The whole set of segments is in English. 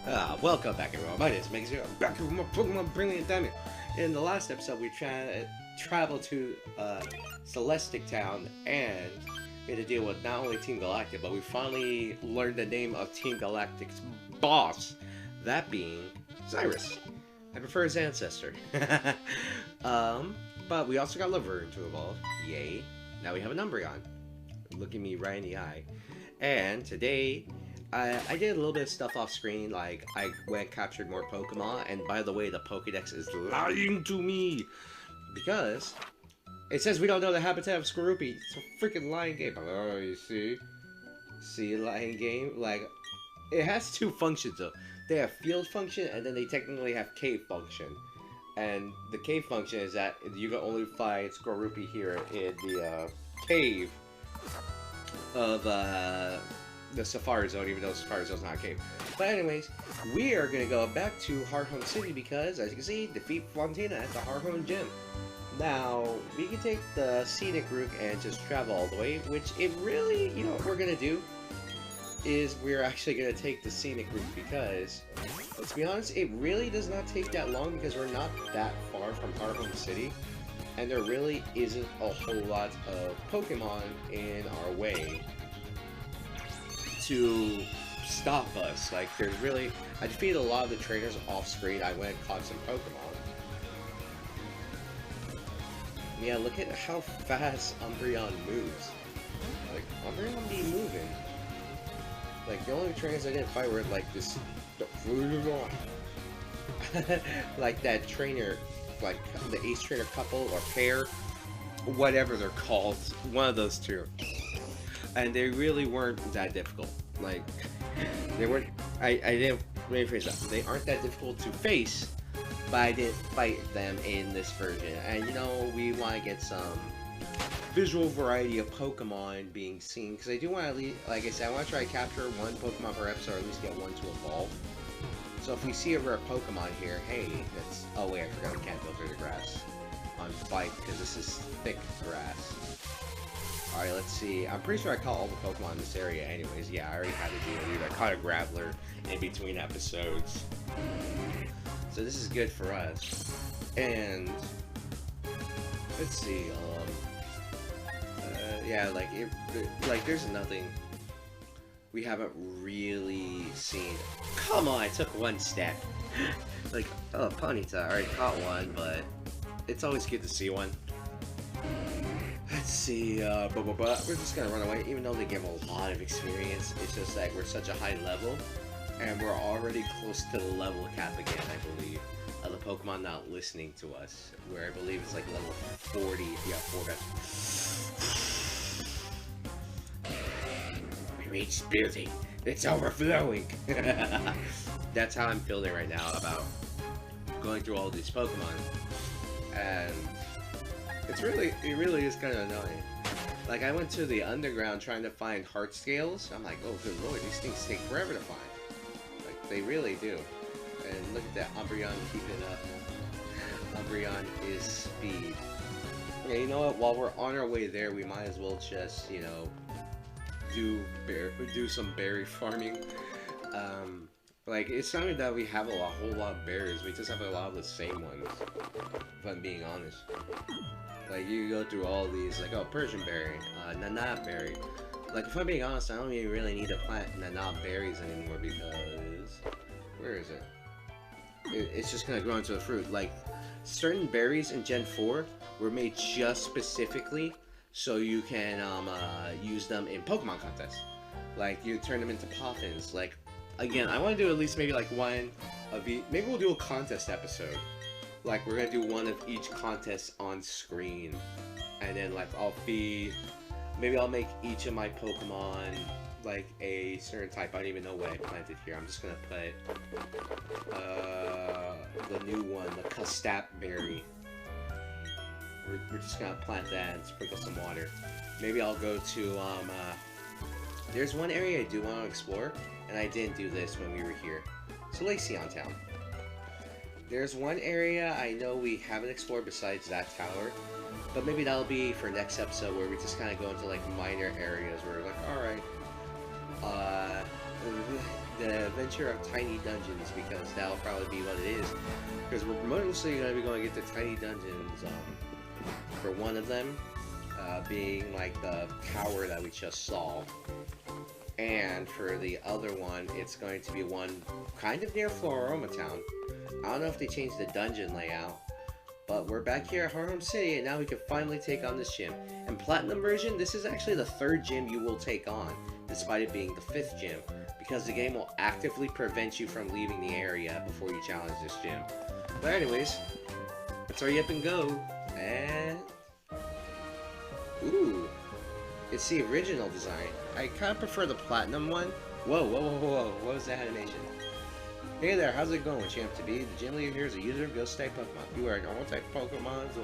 Welcome back everyone, my name is Megan. I'm back with more Pokemon Brilliant Diamond. In the last episode we traveled to Celestic Town and we had to deal with not only Team Galactic, but we finally learned the name of Team Galactic's boss, that being Cyrus. I prefer his ancestor. But we also got Laverne to evolve, yay. Now we have a Umbreon, looking me right in the eye. And today I did a little bit of stuff off screen, like I went and captured more Pokemon, and by the way, the Pokédex is lying to me, because it says we don't know the habitat of Skorupi. It's a freaking lying game. Oh, you see? See, lying game? Like, it has two functions though. They have field function, and then they technically have cave function. And the cave function is that you can only find Skorupi here in the cave of the Safari Zone, even though Safari Zone is not a cave. But anyways, we are going to go back to Hearthome City because, as you can see, defeat Fantina at the Hearthome Gym. Now, we can take the scenic route and just travel all the way, which it really, you know what we're going to do? Is we're actually going to take the scenic route because, let's be honest, it really does not take that long because we're not that far from Hearthome City. And there really isn't a whole lot of Pokemon in our way to stop us. Like, there's really... I defeated a lot of the trainers off screen. I went and caught some Pokemon. Yeah, look at how fast Umbreon moves. Like, Umbreon be moving. Like, the only trainers I didn't fight were like this... like that trainer, like the Ace Trainer couple or pair, whatever they're called, one of those two. And they really weren't that difficult. Like, they weren't, I didn't, let me phrase that. They aren't that difficult to face, but I didn't fight them in this version. And you know, we want to get some visual variety of Pokemon being seen, because I do want to, at least, like I said, I want to try to capture one Pokemon per episode, or at least get one to evolve. So if we see a rare Pokemon here, hey, that's, oh wait, I forgot we can't go through the grass on Fight, because this is thick grass. Alright, let's see. I'm pretty sure I caught all the Pokemon in this area anyways. Yeah, I already had to do it. I caught a Graveler in between episodes. So this is good for us. And let's see, yeah, like there's nothing we haven't really seen. Come on, I took one step. Like, oh, Ponyta, I already caught one, but it's always good to see one. Let's see, we're just gonna run away, even though they give a lot of experience. It's just like we're such a high level, and we're already close to the level cap again, I believe, of the Pokemon not listening to us, where I believe it's like level 40, yeah, 4. We reached building, it's overflowing. That's how I'm feeling right now about going through all these Pokemon, and it really is kind of annoying. Like, I went to the underground trying to find heart scales. I'm like, oh good lord, these things take forever to find. Like, they really do. And look at that, Umbreon keeping up. Umbreon is speed. Okay, you know what? While we're on our way there, we might as well just, you know, do some berry farming. Like, it's not even that we have a whole lot of berries. We just have a lot of the same ones, if I'm being honest. Like, you go through all these, like, oh, Persian berry, Nanab berry. Like, if I'm being honest, I don't even really need to plant Nanab berries anymore because... Where is it? It's just gonna grow into a fruit. Like, certain berries in Gen 4 were made just specifically so you can use them in Pokemon contests. Like, you turn them into Poffins. Like, again, I want to do at least maybe like one of each. Maybe we'll do a contest episode. Like, we're gonna do one of each contest on screen, and then like maybe I'll make each of my Pokemon like a certain type. I don't even know what I planted here. I'm just gonna put the new one, the Custap berry. We're just gonna plant that and sprinkle some water. Maybe I'll go to there's one area I do want to explore, and I didn't do this when we were here. Solaceon Town. There's one area I know we haven't explored besides that tower, but maybe that'll be for next episode where we just kind of go into like minor areas where we're like, alright, the adventure of tiny dungeons, because that'll probably be what it is. Because we're mostly going to be going to get the tiny dungeons for one of them, being like the tower that we just saw. And for the other one, it's going to be one kind of near Floroma Town. I don't know if they changed the dungeon layout, but we're back here at Hearthome City, and now we can finally take on this gym. In Platinum version, this is actually the 3rd gym you will take on, despite it being the 5th gym, because the game will actively prevent you from leaving the area before you challenge this gym. But anyways, let's hurry up and go. And ooh, it's the original design. I kind of prefer the Platinum one. Whoa, whoa, whoa, whoa, what was that animation? Hey there, how's it going, Champ to be? The gym leader here is a user of Ghost type Pokemon. You are normal type Pokemon, so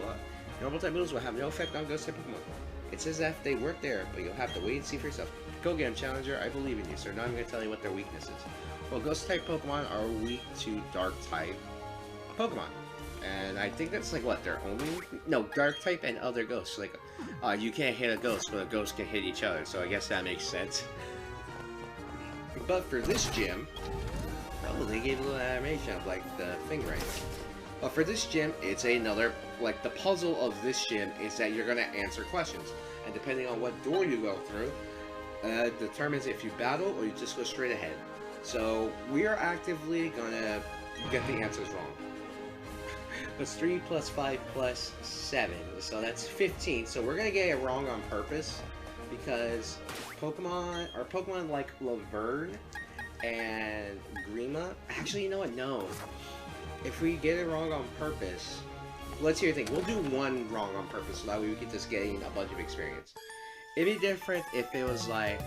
normal type moves will have no effect on Ghost type Pokemon. It's as if they work there, but you'll have to wait and see for yourself. Go get him, Challenger. I believe in you, sir. Now I'm going to tell you what their weakness is. Well, Ghost type Pokemon are weak to Dark type Pokemon. And I think that's like what, their only... No, Dark type and other ghosts. Like, you can't hit a ghost, but a ghost can hit each other. So I guess that makes sense. But for this gym... Oh, they gave a little animation of like the thing right. But for this gym, it's another... Like, the puzzle of this gym is that you're going to answer questions. And depending on what door you go through, determines if you battle or you just go straight ahead. So, we are actively going to get the answers wrong. That's 3 plus 5 plus 7, so that's 15. So we're gonna get it wrong on purpose because Pokemon like Laverne and Grima. Actually, you know what? No. If we get it wrong on purpose, let's hear the thing. We'll do one wrong on purpose so that way we can just gain a bunch of experience. It'd be different if it was like,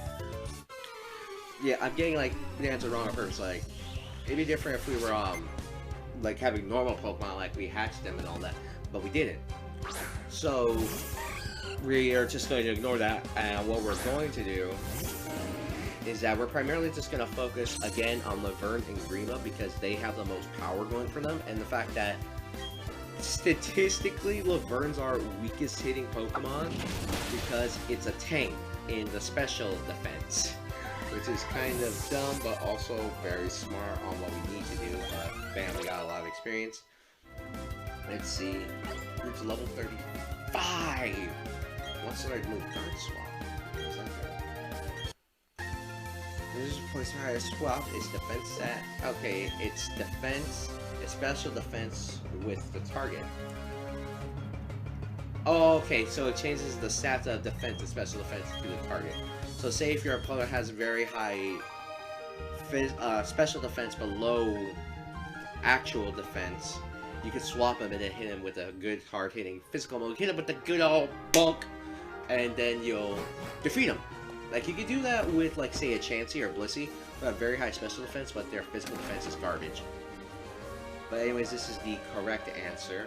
yeah, I'm getting like the answer wrong on purpose. Like, it'd be different if we were like having normal Pokemon, like we hatched them and all that, but we didn't. So we are just going to ignore that, and what we're going to do is that we're primarily just going to focus again on Laverne and Grima because they have the most power going for them, and the fact that statistically Laverne's our weakest hitting Pokemon because it's a tank in the special defense. Which is kind of dumb, but also very smart on what we need to do. But bam, we got a lot of experience. Let's see. It's level 35. What's our new card swap? What is that? This is place higher swap is defense stat. Okay, it's defense, it's special defense with the target. Oh, okay, so it changes the stats of defense and special defense to the target. So say if your opponent has very high special defense but low actual defense, you can swap him and then hit him with a good hard-hitting physical move. Hit him with the good old bulk, and then you'll defeat him. Like, you could do that with, like, say, a Chansey or Blissey, who have very high special defense, but their physical defense is garbage. But anyways, this is the correct answer.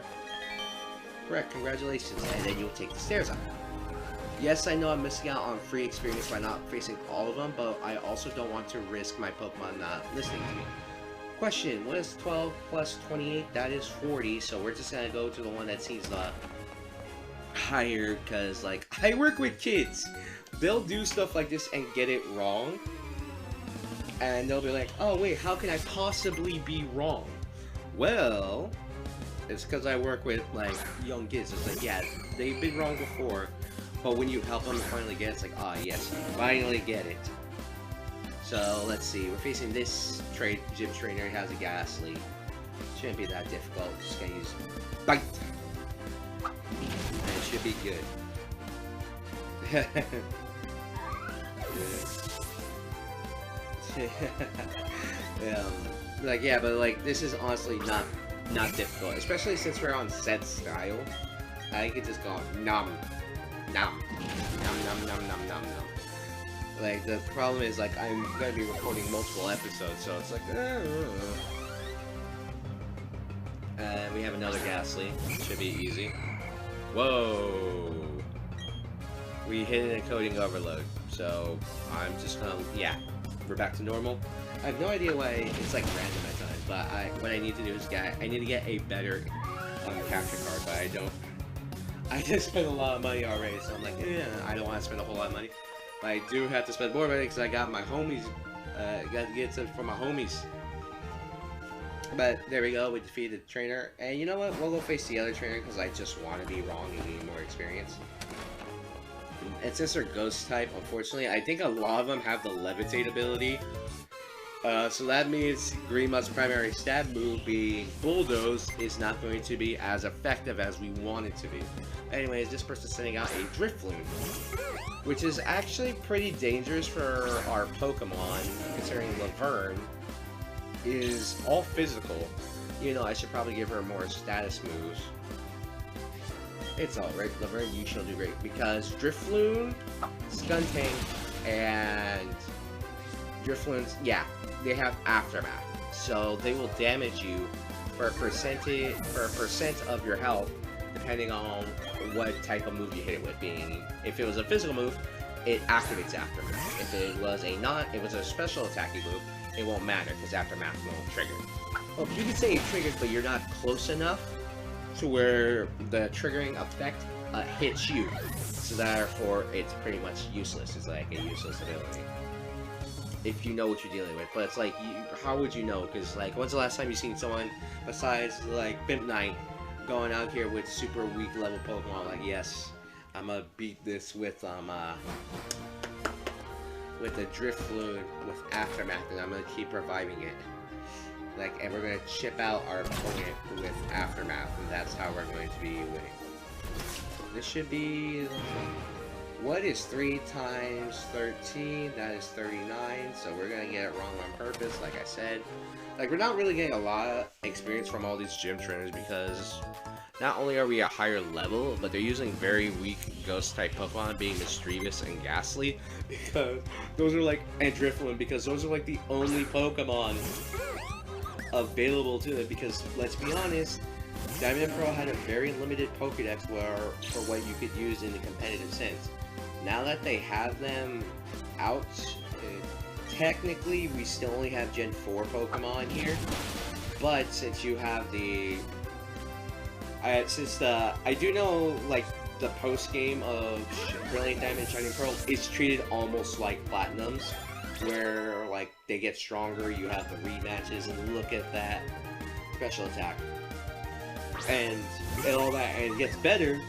Correct, congratulations. And then you'll take the stairs up. Yes, I know I'm missing out on free experience by not facing all of them, but I also don't want to risk my Pokemon not listening to me. Question, what is 12 plus 28? That is 40, so we're just gonna go to the one that seems the higher, because, like, I work with kids. They'll do stuff like this and get it wrong, and they'll be like, oh wait, how can I possibly be wrong? Well, it's because I work with, like, young kids. It's like, yeah, they've been wrong before. But when you help them finally get it, it's like, ah, yes, you finally get it. So, let's see. We're facing this gym trainer. He has a Ghastly. Shouldn't be that difficult. Just gonna use Bite. And it should be good. Like, yeah, but, like, this is honestly not difficult. Especially since we're on set style. I could just go, nom. Nom. Nom, nom, nom, nom, nom, nom. Like, the problem is, like, I'm gonna be recording multiple episodes, so it's like, we have another Ghastly. Should be easy. Whoa! We hit an encoding overload, so I'm just gonna, yeah, we're back to normal. I have no idea why it's, like, random at times, but what I need to do is I need to get a better capture card, but I don't. I just spent a lot of money already, so I'm like, yeah, I don't want to spend a whole lot of money. But I do have to spend more money because I got my homie's Got to get some from my homies. But there we go. We defeated the trainer. And you know what? We'll go face the other trainer because I just want to be wrong and gain more experience. And since they're ghost type, unfortunately, I think a lot of them have the levitate ability. So that means Greenmud's primary stab move being Bulldoze is not going to be as effective as we want it to be. Anyways, this person's sending out a Drifloon, which is actually pretty dangerous for our Pokemon, considering Laverne is all physical. You know, I should probably give her more status moves. It's alright, Laverne, you shall do great, because Drifloon, Skuntank, and Drifloons, yeah, they have Aftermath, so they will damage you for a percent of your health, depending on what type of move you hit it with. Being, if it was a physical move, it activates Aftermath. If it was a special attacking move, it won't matter because Aftermath won't trigger. Well, you can say it triggers, but you're not close enough to where the triggering effect hits you, so therefore it's pretty much useless. It's like a useless ability if you know what you're dealing with. But it's like, how would you know? Because like, when's the last time you've seen someone besides like Pimp Knight going out here with super weak level Pokemon? Like, yes, I'm gonna beat this with a Drifloon with Aftermath, and I'm gonna keep reviving it. Like, and we're gonna chip out our opponent with Aftermath, and that's how we're going to be winning. This should be. What is 3 times 13? That is 39, so we're gonna get it wrong on purpose, like I said. Like, we're not really getting a lot of experience from all these gym trainers because not only are we at higher level, but they're using very weak ghost-type Pokemon, being Mischievous and Ghastly, because those are like, and Drifloon, because those are like the only Pokemon available to them, because let's be honest, Diamond and Pearl had a very limited Pokédex for what you could use in the competitive sense. Now that they have them out, technically we still only have Gen 4 Pokemon here, but since you have the... I do know, like, the post-game of Brilliant Diamond and Shining Pearl is treated almost like Platinums, where, like, they get stronger, you have the rematches, and look at that special attack. And all that, and it gets better.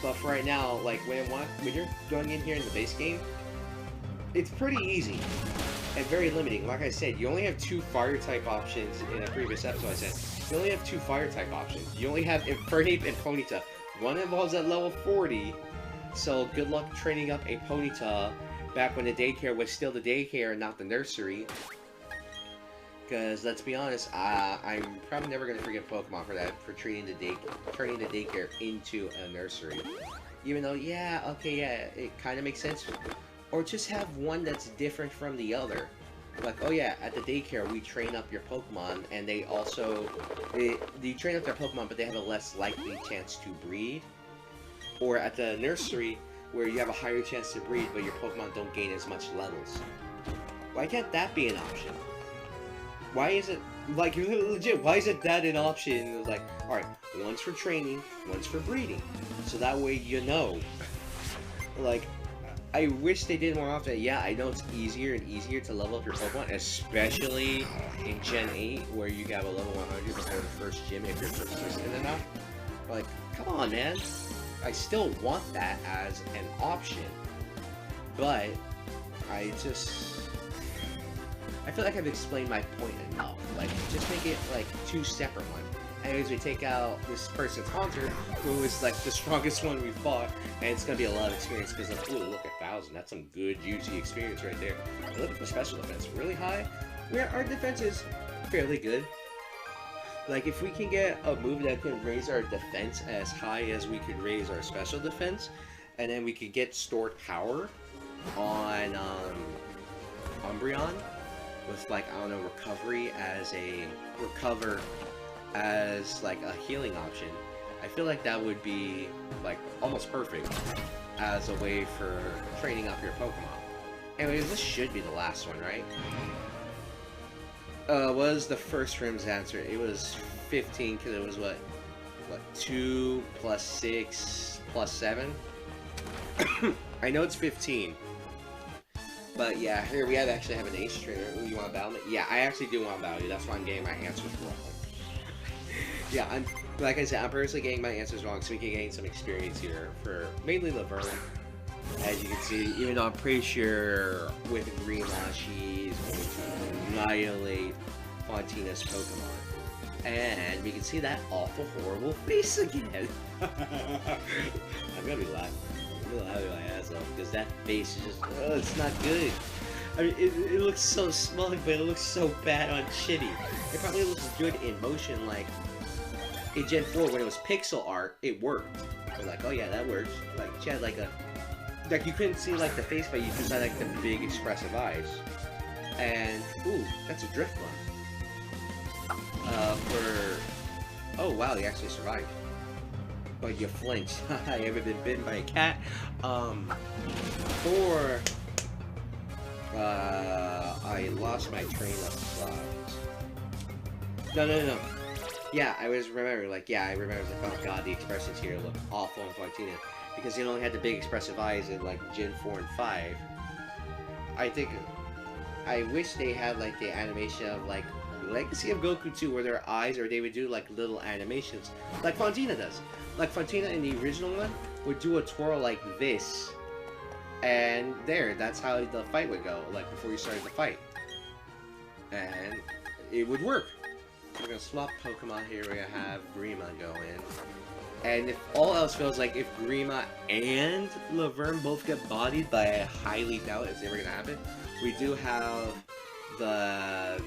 But for right now, like, when you're going in here in the base game, it's pretty easy and very limiting. Like I said, you only have 2 fire-type options. In a previous episode I said, you only have 2 fire-type options. You only have Infernape and Ponyta. One evolves at level 40, so good luck training up a Ponyta back when the daycare was still the daycare and not the nursery. Because, let's be honest, I'm probably never going to forget Pokemon for that, for turning the daycare into a nursery. Even though, yeah, okay, yeah, it kind of makes sense. Or just have one that's different from the other. Like, oh yeah, at the daycare we train up your Pokemon, and they also, you train up their Pokemon, but they have a less likely chance to breed. Or at the nursery, where you have a higher chance to breed, but your Pokemon don't gain as much levels. Why can't that be an option? Why is it, like, legit, why is it that an option? It's like, alright, one's for training, one's for breeding. So that way you know. Like, I wish they did more often. Yeah, I know it's easier and easier to level up your Pokemon, especially in Gen 8, where you have a level 100 before the first gym if you're persistent enough. But, like, come on, man. I still want that as an option. But, I feel like I've explained my point enough. Like, just make it, like, 2 separate ones. Anyways, we take out this person's Haunter, who is, like, the strongest one we fought, and it's gonna be a lot of experience, because, like, ooh, look, 1,000. That's some good, juicy experience right there. And look at the special defense. Really high? Where our defense is fairly good. Like, if we can get a move that can raise our defense as high as we could raise our special defense, and then we could get stored power on, Umbreon, with, like, I don't know, recover as, like, a healing option, I feel like that would be, like, almost perfect as a way for training up your Pokemon. Anyways, this should be the last one, right? What was the first room's answer? It was 15, because it was, what, 2 plus 6 plus 7? I know it's 15. But yeah, here we actually have an ace trainer. Ooh, you want to battle me? Yeah, I actually do want to battle you. That's why I'm getting my answers wrong. Yeah, I'm like I said, I'm purposely getting my answers wrong so we can gain some experience here for mainly Laverne. As you can see, even though I'm pretty sure with Grima, she's going to annihilate Fantina's Pokemon. And we can see that awful, horrible face again. I'm gonna be laughing. I'm gonna laugh my ass off because that face is just, oh, it's not good. I mean, it looks so smug, but it looks so bad on Chitty. It probably looks good in motion, like in Gen 4 when it was pixel art, it worked. We're like, oh yeah, that works. Like, she had like a, like you couldn't see like the face, but you just had like the big expressive eyes. And, ooh, that's a drift one. Oh wow, you actually survived. But you flinched. I haven't been bitten by a cat. I lost my train of thought. No. Yeah, I was remembering, like, yeah, I remember, like, oh god, the expressions here look awful in Fantina. Because you only had the big expressive eyes in, like, Gen 4 and 5. I wish they had, like, the animation of, like, Legacy of Goku 2, where their eyes, or they would do, like, little animations. Like Fantina does. Like, Fantina in the original one would do a twirl like this. And there, that's how the fight would go, like, before you started the fight. And it would work. We're gonna swap Pokemon here. We're gonna have Grima go in. And if all else fails, like if Grima and Laverne both get bodied, but I highly doubt it's ever gonna happen, we do have the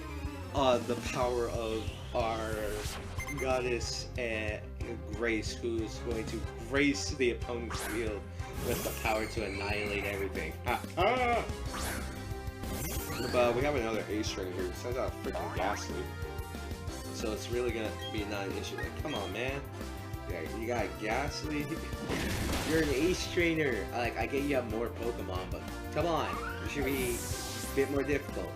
power of our goddess Grace, who's going to grace the opponent's field with the power to annihilate everything. But we have another ace trainer here. It sends out freaking Ghastly. So it's really gonna be not an issue. Like, come on, man. Yeah, you got Ghastly. You're an ace trainer. Like, I get you have more Pokemon, but come on. It should be a bit more difficult.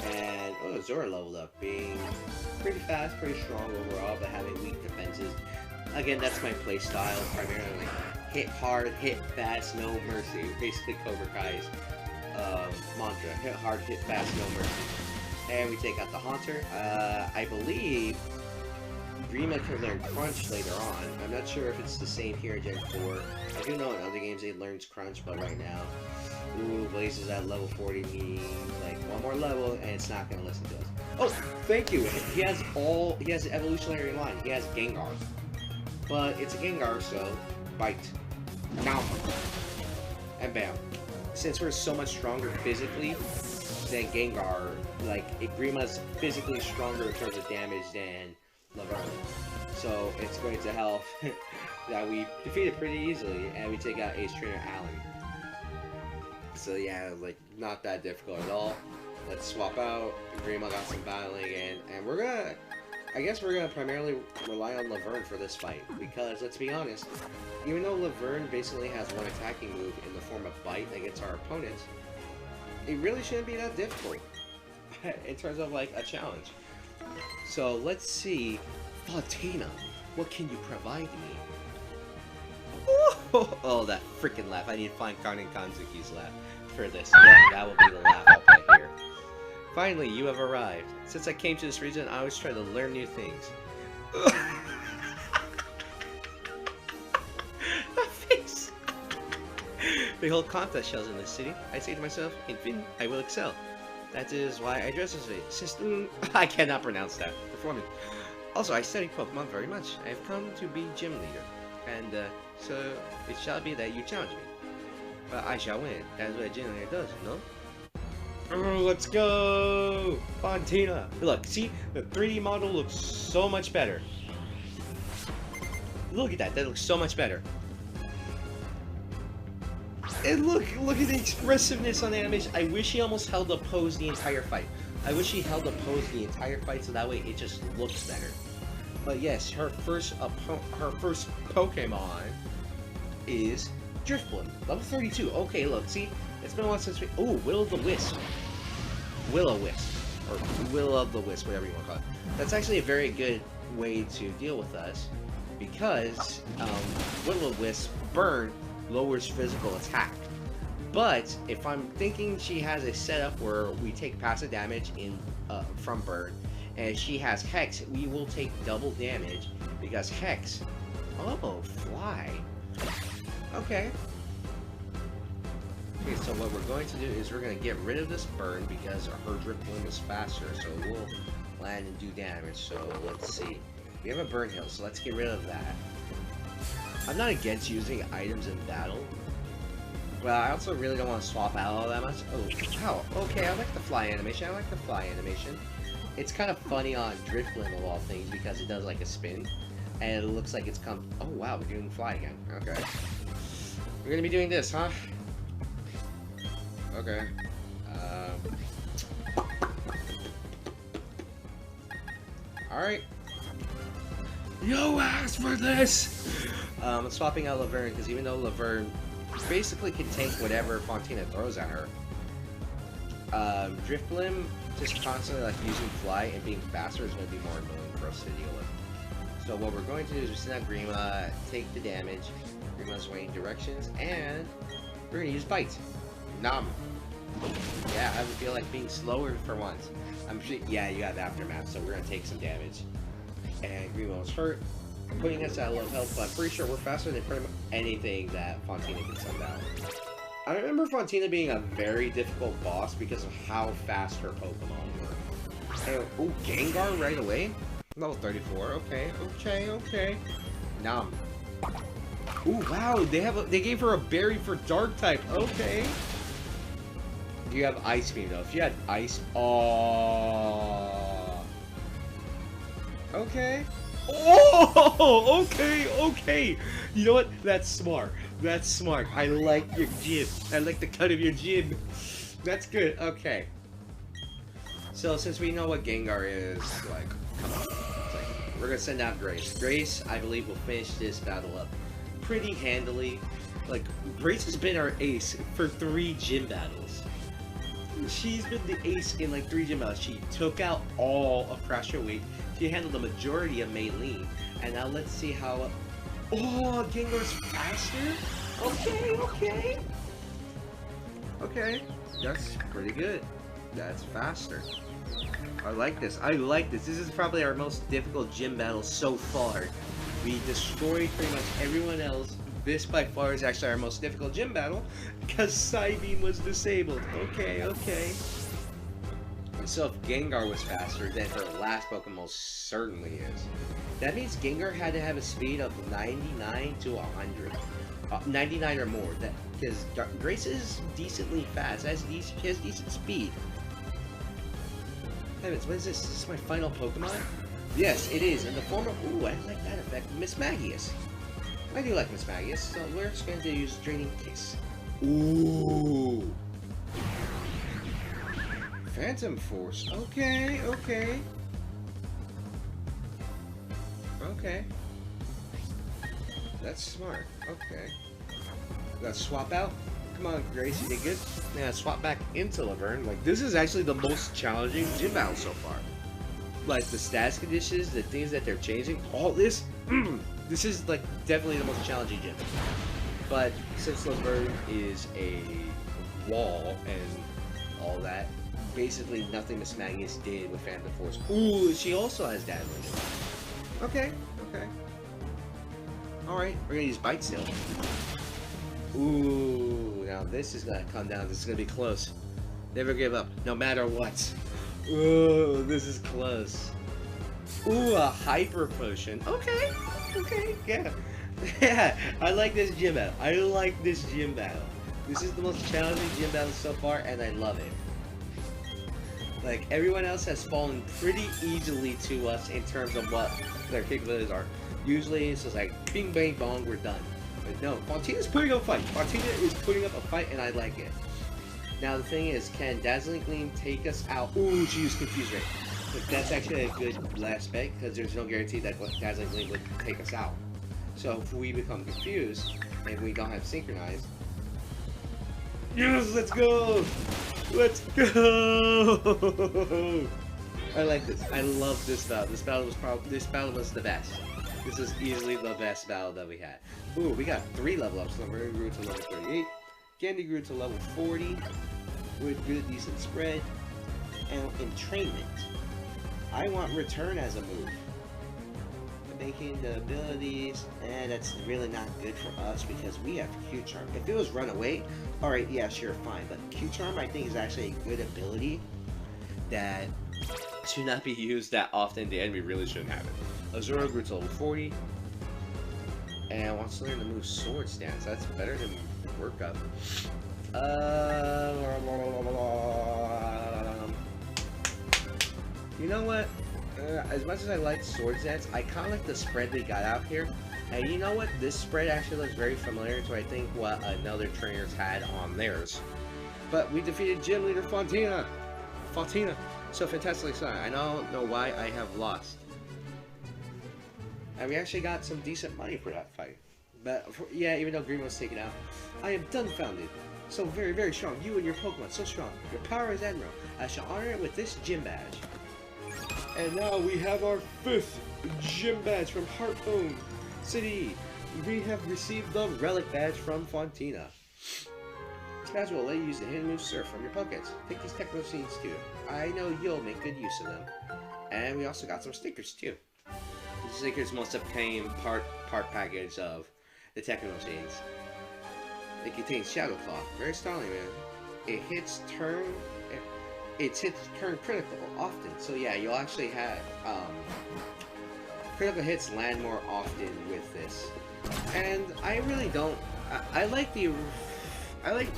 And, oh, Zora leveled up, being pretty fast, pretty strong overall, but having weak defenses. Again, that's my play style, primarily. Hit hard, hit fast, no mercy. Basically Cobra Kai's mantra. Hit hard, hit fast, no mercy. And we take out the Haunter. I believe Grima can learn Crunch later on. I'm not sure if it's the same here in Gen 4. I do know in other games it learns Crunch, but right now, ooh, Blaze is at level 40, meaning like one more level, and it's not gonna listen to us. Oh, thank you. He has an evolutionary line. He has Gengar, but it's a Gengar, so bite. Now, and bam. Since we're so much stronger physically than Gengar, like, Grima's physically stronger in terms of damage than Laverne. So it's going to help that we defeat it pretty easily, and we take out Ace Trainer Alan. So yeah, like, not that difficult at all. Let's swap out. Grima got some battling, and we're gonna, I guess we're gonna primarily rely on Laverne for this fight, because let's be honest, even though Laverne basically has one attacking move in the form of Bite against our opponents, it really shouldn't be that difficult in terms of like a challenge. So let's see, Fantina, what can you provide me? Oh, that freaking laugh! I need to find Karin Kanzuki's laugh for this. Yeah, that will be the laugh I'll play here. Finally, you have arrived. Since I came to this region, I always try to learn new things. My face! Behold contest shells in this city. I say to myself, in Fin, I will excel. That is why I dress this way. System. I cannot pronounce that. Performance. Also, I study Pokemon very much. I have come to be gym leader. And, so it shall be that you challenge me. But I shall win. That is what a gym leader does, no? Oh, let's go! Fantina! Look, see? The 3D model looks so much better. Look at that. That looks so much better. And look at the expressiveness on the animation. I wish he almost held a pose the entire fight. I wish he held a pose the entire fight so that way it just looks better. But yes, her first Pokemon is Drifblim, level 32. Okay, look, see, it's been a while since we. Oh, Will-o'-the-Wisp, Will-o'-Wisp, or Will-o'-the-Wisp, whatever you want to call it. That's actually a very good way to deal with us because Will-o'-Wisp burn lowers physical attack. But if I'm thinking she has a setup where we take passive damage in from burn, and she has Hex, we will take double damage because Hex. Oh, fly. Okay. Okay, so what we're going to do is we're going to get rid of this burn because her drip bloom is faster, so we'll land and do damage. So let's see. We have a burn hill, so let's get rid of that. I'm not against using items in battle. Well, I also really don't want to swap out all that much. Oh, wow. Okay, I like the fly animation. I like the fly animation. It's kind of funny on Driftblim of all things because it does like a spin. And it looks like it's come... Oh, wow, we're doing fly again. Okay. We're going to be doing this, huh? Okay. Alright. Yo, ask for this! I'm swapping out Laverne because even though Laverne basically can take whatever Fantina throws at her, Driftblim just constantly like using fly and being faster is going to be more annoying for us to deal with. So what we're going to do is just send out Grima, take the damage, Grima's swaying directions, and we're going to use Bite. Nom. Yeah, I would feel like being slower for once. I'm sure, yeah, you have Aftermath, so we're going to take some damage. And Grima was hurt, putting us at low health, but I'm pretty sure we're faster than pretty much anything that Fantina can send out. I remember Fantina being a very difficult boss because of how fast her Pokemon were. And, oh, Gengar right away? Level 34, okay. Nom. Ooh, wow, they gave her a berry for Dark type, okay. You have Ice Beam though. If you had Ice... Oh. Okay. Oh, okay. You know what? That's smart. I like your jib. I like the cut of your jib. That's good. Okay. So since we know what Gengar is, like, come on. Like, we're gonna send out Grace. Grace, I believe, will finish this battle up pretty handily. Like, Grace has been our ace for 3 gym battles. She's been the ace in like 3 gym battles. She took out all of Crash Your Weight. She handled the majority of Maylene. And now let's see how... Oh, Gengar's faster? Okay. That's pretty good. That's faster. I like this. This is probably our most difficult gym battle so far. We destroyed pretty much everyone else. This by far is actually our most difficult gym battle because Psybeam was disabled. Okay. And so if Gengar was faster, then her last Pokemon certainly is. That means Gengar had to have a speed of 99 to 100. 99 or more. Because Grace is decently fast. She has decent speed. Heavens, what is this? Is this my final Pokemon? Yes, it is. In the form of... Ooh, I like that effect. Miss Magius. I do like Miss Magius, so we're just going to use Draining Kiss. Ooh. Phantom Force. Okay. That's smart. Okay. Let's swap out. Come on, Grace, you did good. Now swap back into Laverne. Like, this is actually the most challenging gym battle so far. Like, the status conditions, the things that they're changing, all this, this is, like, definitely the most challenging gym. But since Laverne is a wall and all that, basically nothing Miss Magius did with Phantom Force. Ooh, she also has Dazzling. Okay. Alright, we're gonna use Bite still. Ooh, now this is gonna come down. This is gonna be close. Never give up, no matter what. Ooh, this is close. Ooh, a Hyper Potion. Okay, yeah. Yeah, I like this gym battle. This is the most challenging gym battle so far, and I love it. Like, everyone else has fallen pretty easily to us in terms of what their capabilities are. Usually, it's just like, bing, bang, bong, we're done. But no, Fantina's putting up a fight. And I like it. Now, the thing is, can Dazzling Gleam take us out? Ooh, she used Confuse Ray. But that's actually a good last bet, because there's no guarantee that Dazzling Gleam would take us out. So, if we become confused, and we don't have Synchronized... Yes, let's go! Let's go! I like this. I love this battle. This battle was the best. This is easily the best battle that we had. Ooh, we got 3 level ups. So we're going to go to level 38. Candy grew to level 40 with good decent spread. And entrainment. I want return as a move. Making the abilities, and that's really not good for us because we have Q-Charm. If it was Runaway, alright, yeah, sure, fine. But Q-Charm, I think, is actually a good ability that should not be used that often. The enemy really shouldn't have it. Azura grew to level 40, and wants to learn the move Sword Stance. That's better than Work Up. You know what? As much as I like Sword Stance, I kind of like the spread they got out here. And you know what? This spread actually looks very familiar to, I think, what another trainers had on theirs. But we defeated Gym Leader Fantina. So fantastically so. I don't know why I have lost. And we actually got some decent money for that fight. But yeah, even though Green was taken out, I am dumbfounded. So very, very strong. You and your Pokemon, so strong. Your power is admirable. I shall honor it with this gym badge. And now we have our 5th gym badge from Hearthome City. We have received the Relic badge from Fantina. This badge will let you use the hidden move Surf from your pockets. Take these techno scenes too. I know you'll make good use of them. And we also got some stickers too. The stickers must have came part package of the techno scenes. It contains Shadow Claw. Very styling, man. Its hits turn critical often, so yeah, you'll actually have critical hits land more often with this. And I really don't. I like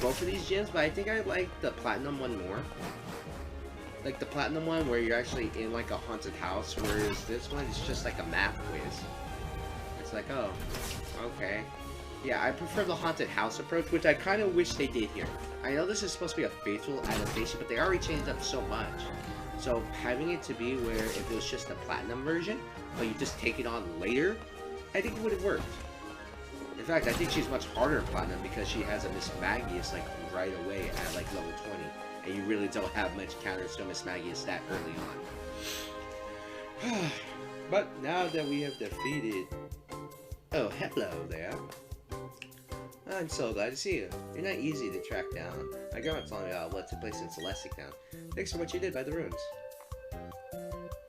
both of these gyms, but I think I like the Platinum one more. Like the Platinum one where you're actually in like a haunted house, whereas this one is just like a map quiz. It's like, oh, okay. Yeah, I prefer the haunted house approach, which I kind of wish they did here. I know this is supposed to be a faithful adaptation, but they already changed up so much. So having it to be where if it was just the Platinum version, but you just take it on later, I think it would have worked. In fact, I think she's much harder in Platinum because she has a Miss Magius like right away at like level 20. And you really don't have much counters to Miss Magius that early on. But now that we have defeated... Oh, hello there. I'm so glad to see you. You're not easy to track down. My grandma told me about what took place in Celestic Town. Thanks for what you did by the ruins.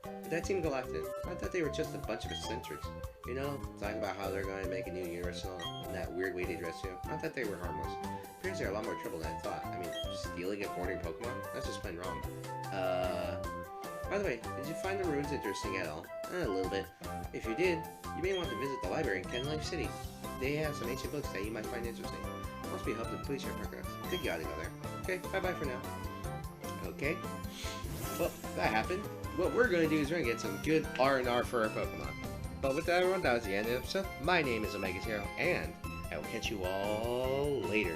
But that team Galactic, I thought they were just a bunch of eccentrics. You know, talking about how they're going to make a new universe and that weird way they dress you. I thought they were harmless. Appears they're a lot more trouble than I thought. I mean, stealing and boarding Pokemon? That's just plain wrong. By the way, did you find the ruins interesting at all? A little bit. If you did, you may want to visit the library in Ken Life City. They have some ancient books that you might find interesting. Must be helping police your progress. I think you ought to go there. Okay, bye-bye for now. Okay. Well, that happened. What we're going to do is we're going to get some good R&R for our Pokemon. But with that, everyone, that was the end of the episode. My name is Omega Zero, and I will catch you all later.